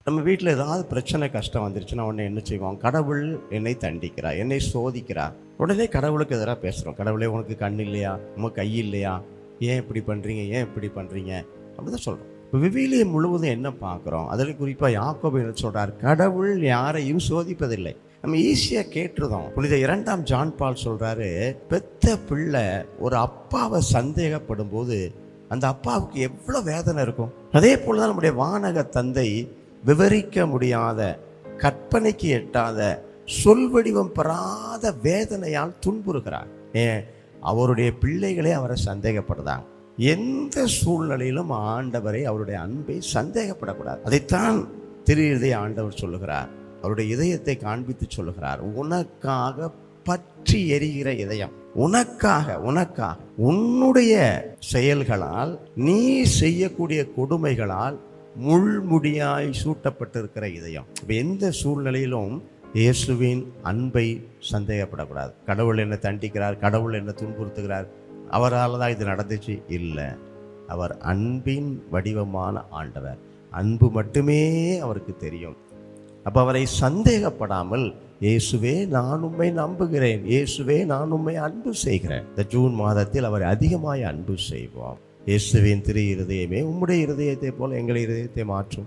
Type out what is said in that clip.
நம்ம வீட்டில் ஏதாவது பிரச்சனை கஷ்டம் வந்துருச்சுன்னா உடனே என்ன செய்வோம்? கடவுள் என்னை தண்டிக்கிறார், என்னை சோதிக்கிறார். உடனே கடவுளுக்கு எதிராக பேசுகிறோம். கடவுளே, உனக்கு கண் இல்லையா? உனக்கு கை இல்லையா? ஏன் இப்படி பண்ணுறீங்க? ஏன் இப்படி பண்ணுறீங்க? அப்படி தான் சொல்கிறோம். இப்போ விவிலியம் முழுவதும் என்ன பார்க்குறோம்? அதில் குறிப்பாக யாக்கோபு என்ன சொல்கிறார்? கடவுள் யாரையும் சோதிப்பதில்லை. நம்ம ஈஸியாக கேட்டுருதோம். புனித 2ஆம் ஜான் பால் சொல்கிறாரு, பெத்த பிள்ளை ஒரு அப்பாவை சந்தேகப்படும் போது அந்த அப்பாவுக்கு எவ்வளோ வேதனை இருக்கும். அதே போல் தான் நம்முடைய வானக தந்தை விவரிக்க முடியாத, கற்பனைக்கு எட்டாத, சொல் வடிவம் பெறாத வேதனையால் துன்புறுகிறார். ஏன்? அவருடைய பிள்ளைகளே அவரை சந்தேகப்படுறாங்க. எந்த சூழ்நிலையிலும் ஆண்டவரை, அவருடைய அன்பை சந்தேகப்படக்கூடாது. அதைத்தான் திரு இதய ஆண்டவர் சொல்லுகிறார். அவருடைய இதயத்தை காண்பித்து சொல்லுகிறார், உனக்காக பற்றி எரிகிற இதயம், உனக்காக உன்னுடைய செயல்களால், நீ செய்யக்கூடிய கொடுமைகளால் முள்முடியாய் சூட்டப்பட்டிருக்கிற இதயம். எந்த சூழ்நிலையிலும் இயேசுவின் அன்பை சந்தேகப்படக்கூடாது. கடவுள் என்ன தண்டிக்கிறார், கடவுள் என்ன துன்புறுத்துகிறார், அவரால் தான் இது நடந்துச்சு இல்லை. அவர் அன்பின் வடிவமான ஆண்டவர். அன்பு மட்டுமே அவருக்கு தெரியும். அப்போ அவரை சந்தேகப்படாமல், இயேசுவே நான் உம்மை நம்புகிறேன், இயேசுவே நான் உம்மை அன்பு செய்கிறேன். இந்த ஜூன் மாதத்தில் அவரை அதிகமாய் அன்பு செய்வோம். இயேசுவின் திரு இருதயமே, உம்முடைய இருதயத்தை போல எங்கள் இருதயத்தை மாற்றும்.